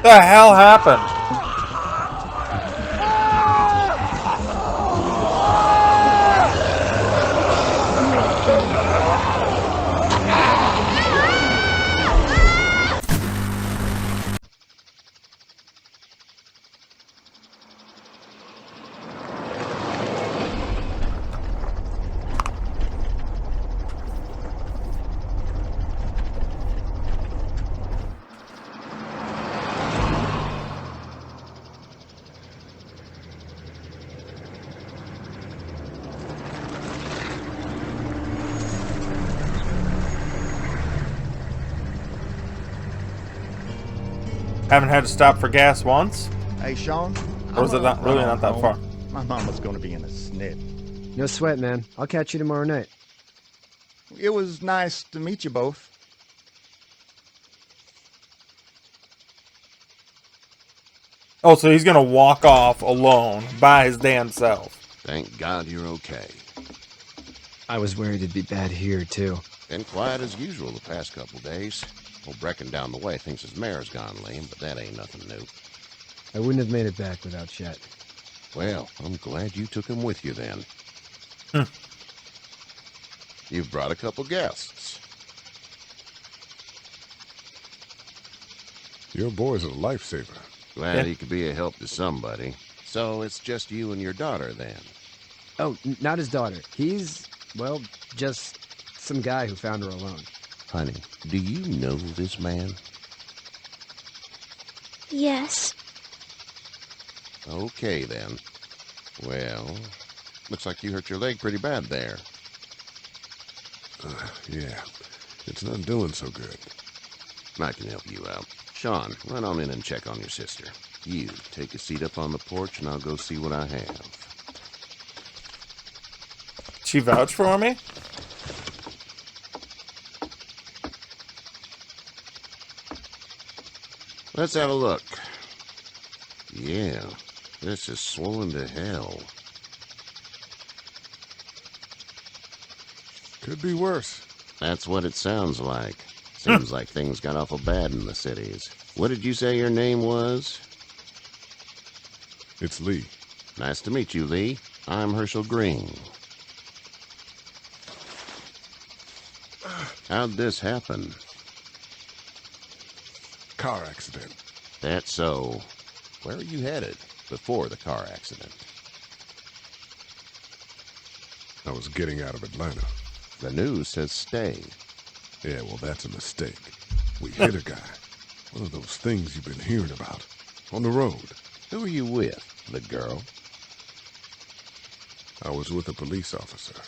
The hell happened? Haven't had to stop for gas once? Hey, Sean. Or is it not really not that far? My mama's gonna be in a snit. No sweat, man. I'll catch you tomorrow night. It was nice to meet you both. Oh, so he's gonna walk off alone by his damn self. Thank God you're okay. I was worried it'd be bad here, too. Been quiet as usual the past couple days. Old Brecken down the way thinks his mare's gone lame, but that ain't nothing new. I wouldn't have made it back without Chet. Well, I'm glad you took him with you then. You've brought a couple guests. Your boy's a lifesaver. Glad he could be a help to somebody. So it's just you and your daughter then? Oh, not his daughter. He's, well, just some guy who found her alone. Honey, do you know this man? Yes. Okay, then. Well, looks like you hurt your leg pretty bad there. Yeah, it's not doing so good. I can help you out. Sean, run on in and check on your sister. You, take a seat up on the porch and I'll go see what I have. She vouched for me? Let's have a look. Yeah, this is swollen to hell. Could be worse. That's what it sounds like. Seems like things got awful bad in the cities. What did you say your name was? It's Lee. Nice to meet you, Lee. I'm Herschel Green. How'd this happen? Car accident. That's so. Where are you headed before the car accident? I was getting out of Atlanta. The news says stay. Yeah, well, that's a mistake. We hit a guy. One of those things you've been hearing about. On the road. Who are you with? The girl? I was with a police officer.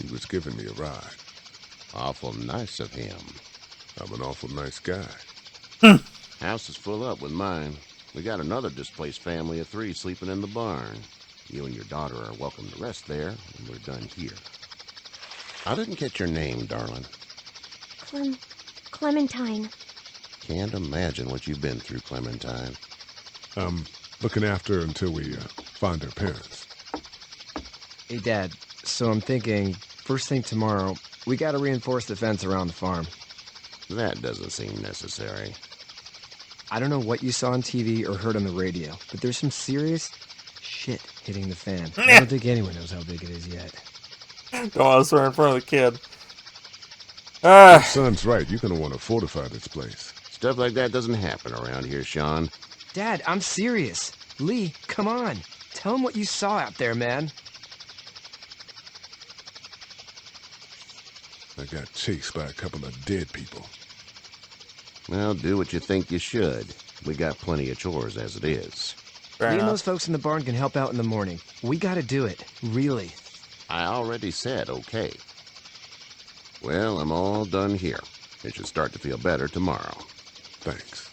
He was giving me a ride. Awful nice of him. I'm an awful nice guy. House is full up with mine. We got another displaced family of 3 sleeping in the barn. You and your daughter are welcome to rest there, and we're done here. I didn't catch your name, darling. Clementine. Can't imagine what you've been through, Clementine. I'm looking after her until we find her parents. Hey, Dad, so I'm thinking, first thing tomorrow, we gotta reinforce the fence around the farm. That doesn't seem necessary. I don't know what you saw on TV or heard on the radio, but there's some serious shit hitting the fan. I don't think anyone knows how big it is yet. Don't want to swear in front of the kid. Your son's right. You're going to want to fortify this place. Stuff like that doesn't happen around here, Sean. Dad, I'm serious. Lee, come on. Tell him what you saw out there, man. I got chased by a couple of dead people. Well, do what you think you should. We got plenty of chores as it is. Fair Me and enough. those folks in the barn can help out in the morning. We gotta do it. Really. I already said okay. Well, I'm all done here. It should start to feel better tomorrow. Thanks.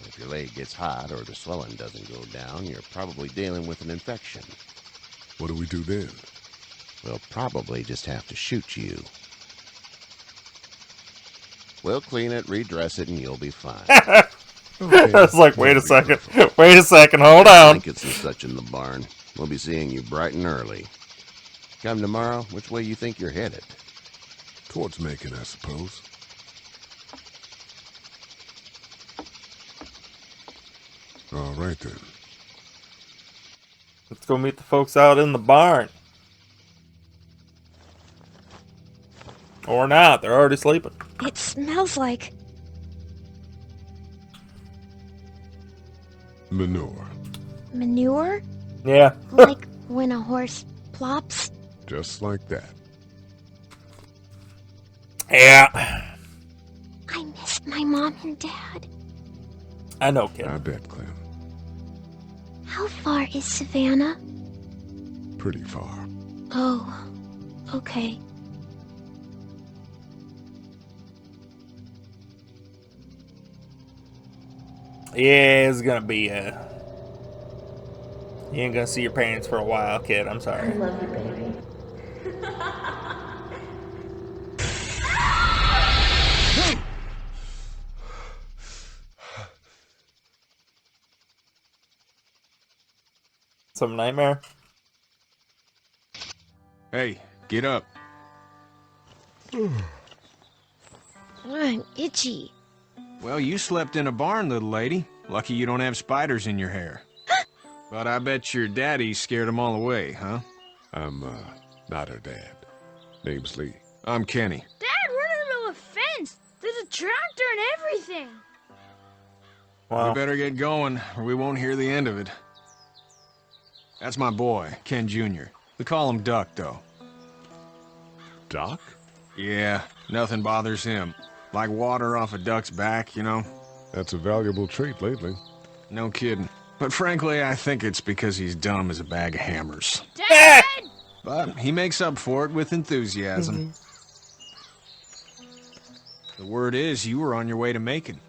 If your leg gets hot or the swelling doesn't go down, you're probably dealing with an infection. What do we do then? We'll probably just have to shoot you. We'll clean it, redress it, and you'll be fine. I was like, wait a second. Wait a second. Hold on. Blankets and such in the barn. We'll be seeing you bright and early. Come tomorrow, which way you think you're headed? Towards Macon, I suppose. All right then. Let's go meet the folks out in the barn. Or not, they're already sleeping. It smells like... Manure. manure? Yeah. Like when a horse plops? Just like that. Yeah. I miss my mom and dad. I know, kid. I bet, Clem. How far is Savannah? Pretty far. Oh, okay. Yeah, it's gonna be you ain't gonna see your parents for a while, kid. I'm sorry. I love you, baby. Some nightmare. Hey, get up. I'm itchy. Well, you slept in a barn, little lady. Lucky you don't have spiders in your hair. But I bet your daddy scared them all away, huh? I'm, not her dad. Name's Lee. I'm Kenny. Dad, we're in the middle of a fence. There's a tractor and everything. Wow. We better get going, or we won't hear the end of it. That's my boy, Ken Jr. We call him Duck, though. Doc? Yeah, nothing bothers him. Like water off a duck's back, you know? That's a valuable trait lately. No kidding. But frankly, I think it's because he's dumb as a bag of hammers. Dad! But he makes up for it with enthusiasm. The word is you were on your way to Macon.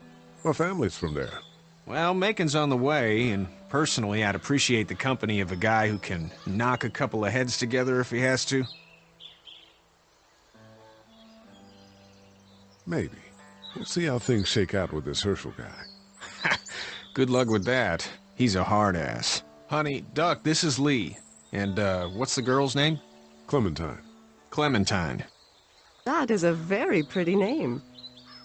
My family's from there. Well, Macon's on the way, and personally, I'd appreciate the company of a guy who can knock a couple of heads together if he has to. Maybe. We'll see how things shake out with this Herschel guy. Good luck with that. He's a hard ass. Honey, Duck, this is Lee. And, what's the girl's name? Clementine. Clementine. That is a very pretty name.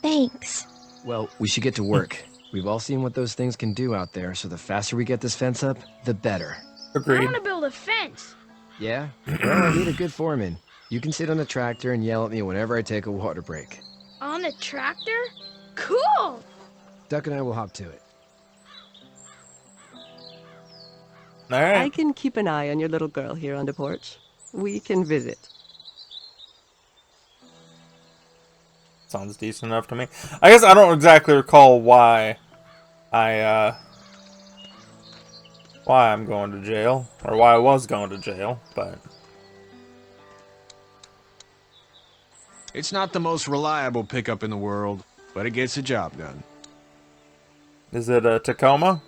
Thanks. Well, we should get to work. We've all seen what those things can do out there, so the faster we get this fence up, the better. I Agreed. want to build a fence. Yeah? Well, I need a good foreman. You can sit on the tractor and yell at me whenever I take a water break. On the tractor? Cool! Duck and I will hop to it. All I right. can keep an eye on your little girl here on the porch. We can visit. Sounds decent enough to me. I guess I don't exactly recall why I'm going to jail, or why I was going to jail, but It's not the most reliable pickup in the world, but it gets the job done. is it a Tacoma?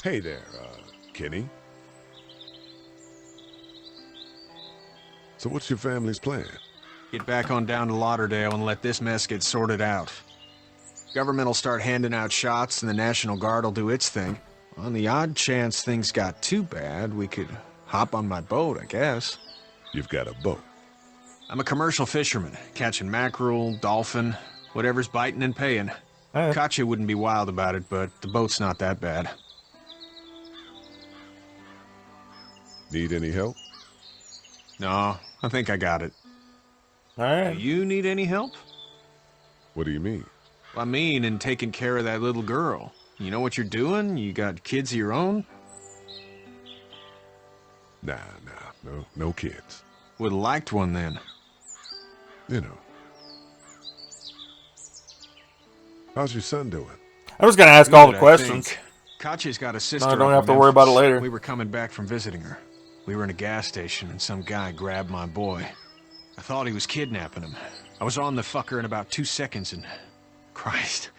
Hey there, Kenny. So what's your family's plan? Get back on down to Lauderdale and let this mess get sorted out. Government will start handing out shots and the National Guard will do its thing. On the odd chance things got too bad, we could hop on my boat, I guess. You've got a boat. I'm a commercial fisherman, catching mackerel, dolphin, whatever's biting and paying. All right. Katya wouldn't be wild about it, but the boat's not that bad. Need any help? No, I think I got it. All Do right. you need any help? What do you mean? I mean, in taking care of that little girl. You know what you're doing? You got kids of your own? Nah, no kids. Would've liked one then. You know. How's your son doing? I was gonna ask all the Good, I questions. think. Katya's got a sister. No, I don't up have in to worry about it Memphis. later. We were coming back from visiting her. We were in a gas station and some guy grabbed my boy. I thought he was kidnapping him. I was on the fucker in about 2 seconds and... Christ.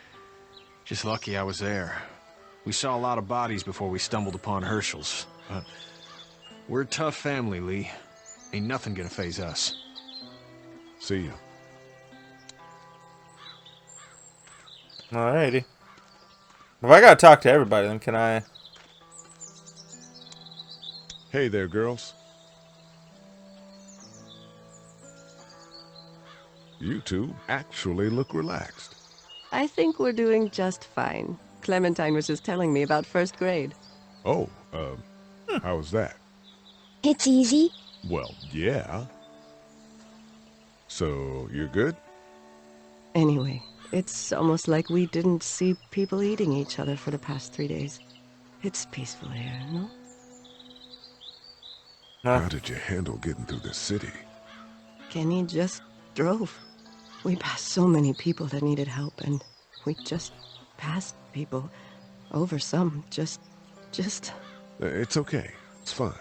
Just lucky I was there. We saw a lot of bodies before we stumbled upon Herschel's. But we're a tough family, Lee. Ain't nothing gonna faze us. See ya. Alrighty. If I gotta talk to everybody, then can I? Hey there, girls. You two actually look relaxed. I think we're doing just fine. Clementine was just telling me about first grade. Oh, how was that? It's easy. Well, yeah. So, you're good? Anyway, it's almost like we didn't see people eating each other for the past 3 days. It's peaceful here, no? How did you handle getting through the city? Kenny just drove. We passed so many people that needed help, and we just passed people. Over some, just... It's okay. It's fine.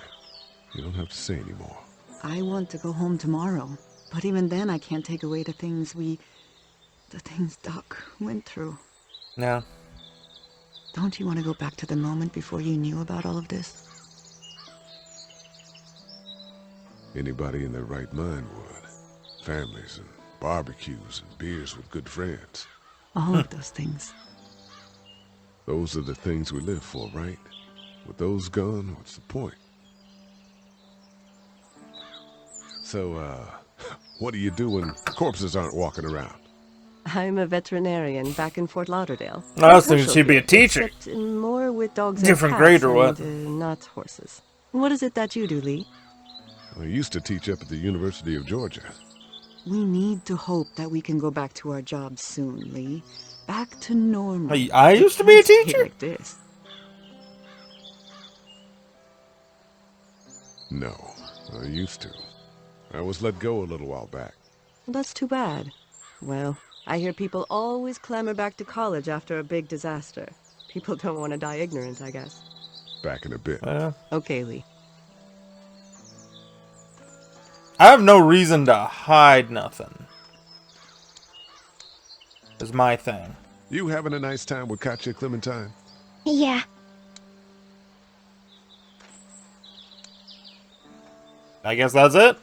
You don't have to say anymore. I want to go home tomorrow, but even then I can't take away the things Doc went through. No. Don't you want to go back to the moment before you knew about all of this? Anybody in their right mind would. Families and barbecues and beers with good friends. All of those things. Those are the things we live for, right? With those gone, what's the point? So, what do you do when corpses aren't walking around? I'm a veterinarian back in Fort Lauderdale. I was thinking she'd be a teacher. Except more with dogs Different and cats grade or what? and, not horses. What is it that you do, Lee? I used to teach up at the University of Georgia. We need to hope that we can go back to our jobs soon, Lee. Back to normal. Hey, I used to be a teacher? Like this. No, I used to. I was let go a little while back. That's too bad. Well, I hear people always clamor back to college after a big disaster. People don't want to die ignorant, I guess. Back in a bit. Okay, Lee. I have no reason to hide nothing. Is my thing. You having a nice time with Katya, Clementine? Yeah. I guess that's it.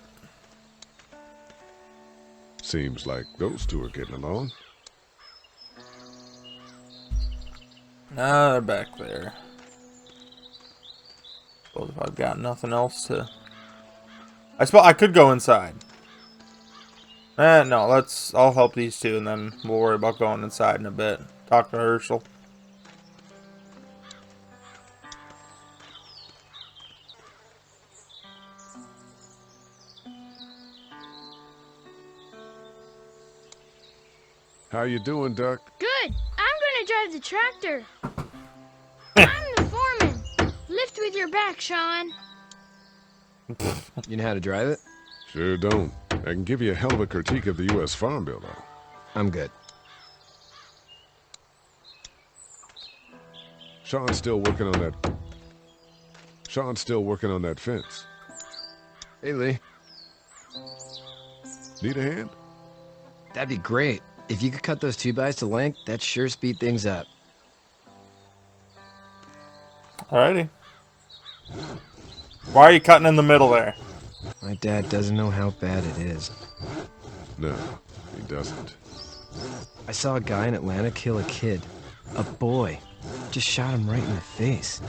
Seems like those two are getting along. Nah, they're back there. Suppose if I've got nothing else to... I suppose I could go inside. No, I'll help these two and then we'll worry about going inside in a bit. Talk to Herschel. How you doing, Duck? Good. I'm gonna drive the tractor. I'm the foreman. Lift with your back, Sean. You know how to drive it? Sure don't. I can give you a hell of a critique of the U.S. Farm Bill, though. I'm good. Sean's still working on that fence. Hey, Lee. Need a hand? That'd be great. If you could cut those 2x to length, that'd sure speed things up. Alrighty. Why are you cutting in the middle there? My dad doesn't know how bad it is. No, he doesn't. I saw a guy in Atlanta kill a kid. A boy. Just shot him right in the face.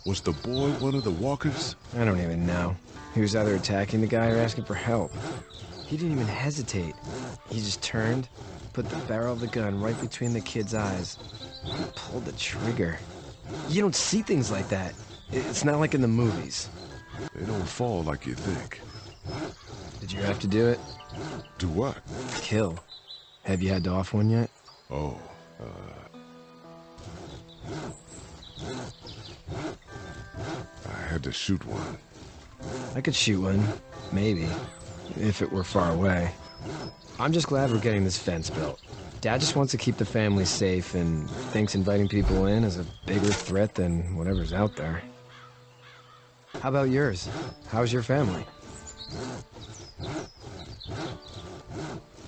Was the boy one of the walkers? I don't even know. He was either attacking the guy or asking for help. He didn't even hesitate. He just turned, put the barrel of the gun right between the kid's eyes, and pulled the trigger. You don't see things like that. It's not like in the movies. They don't fall like you think. Did you have to do it? Do what? Kill. Have you had to off one yet? Oh, I had to shoot one. I could shoot one. Maybe. If it were far away. I'm just glad we're getting this fence built. Dad just wants to keep the family safe and thinks inviting people in is a bigger threat than whatever's out there. How about yours? How's your family?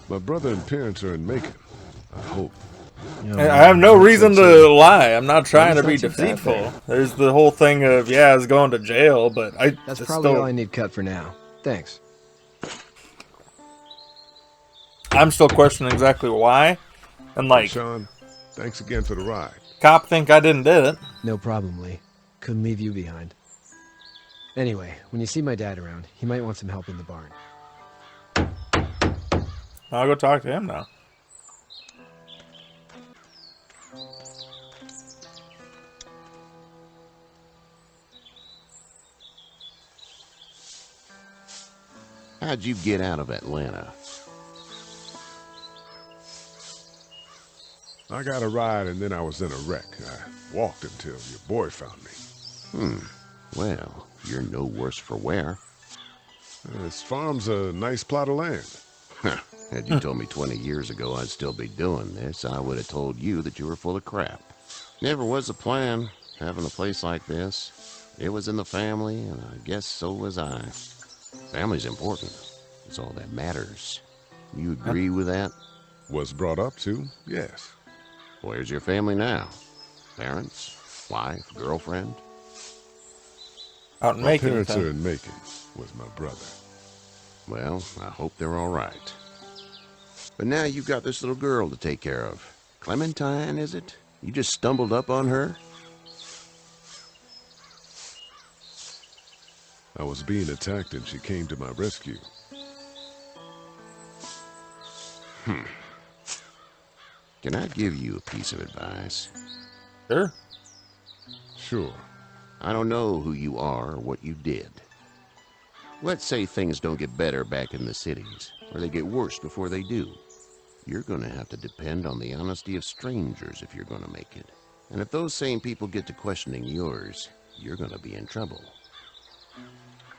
My brother and parents are in Macon. I hope. I have no reason to lie. I'm not trying to be deceitful. There's the whole thing of, yeah, I was going to jail, but That's probably all I need cut for now. Thanks. I'm still questioning exactly why. And like, Sean, thanks again for the ride. Cop think I didn't do it. No problem, Lee. Couldn't leave you behind. Anyway, when you see my dad around, he might want some help in the barn. I'll go talk to him now. How'd you get out of Atlanta? I got a ride and then I was in a wreck. I walked until your boy found me. Well, you're no worse for wear. This farm's a nice plot of land. Had you told me 20 years ago I'd still be doing this, I would have told you that you were full of crap. Never was a plan, having a place like this. It was in the family, and I guess so was I. Family's important. It's all that matters. You agree with that? Was brought up to, yes. Where's your family now? Parents? Wife? Girlfriend? Out in My Macon. parents are in Macon, with my brother. Well, I hope they're all right. But now you've got this little girl to take care of. Clementine, is it? You just stumbled up on her? I was being attacked and she came to my rescue. Can I give you a piece of advice? Sure. Sure. I don't know who you are or what you did. Let's say things don't get better back in the cities, or they get worse before they do. You're gonna have to depend on the honesty of strangers if you're gonna make it. And if those same people get to questioning yours, you're gonna be in trouble.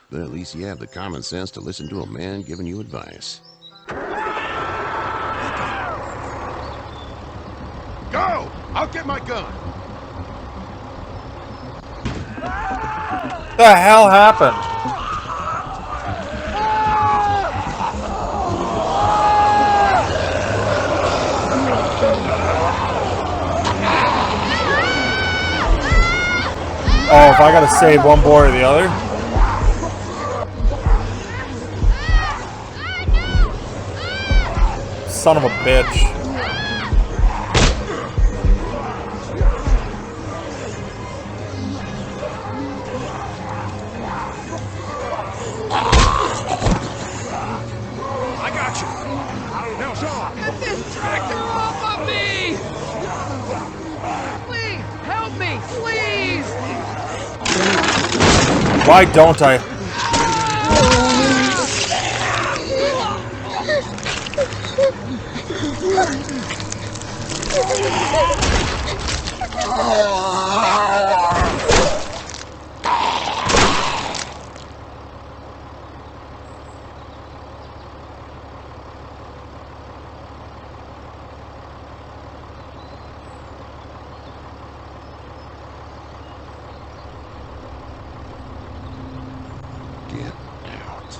But at least you have the common sense to listen to a man giving you advice. Go! I'll get my gun! What the hell happened? Oh, if I gotta save one boy or the other? Son of a bitch. I got you. Now, Sean. Get this tractor off of me! Please, help me, please! Why don't I? Get out.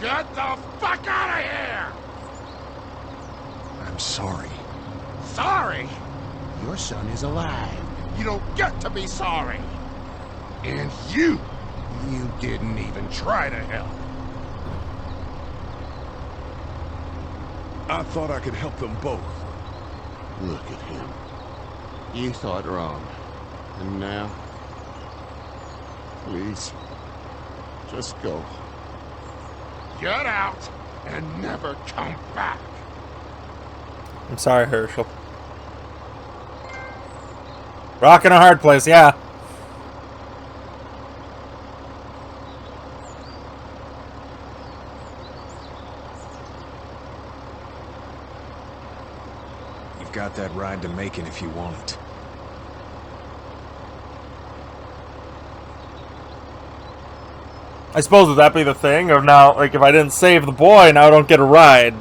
Get the fuck out of here! I'm sorry. Sorry? Your son is alive. You don't get to be sorry. And you didn't even try to help. I thought I could help them both. Look at him. You thought wrong. And now? Please, just go. Get out and never come back. I'm sorry, Herschel. Rock in a hard place, yeah. You've got that ride to Macon if you want it. I suppose would that be the thing of now, like if I didn't save the boy, now I don't get a ride.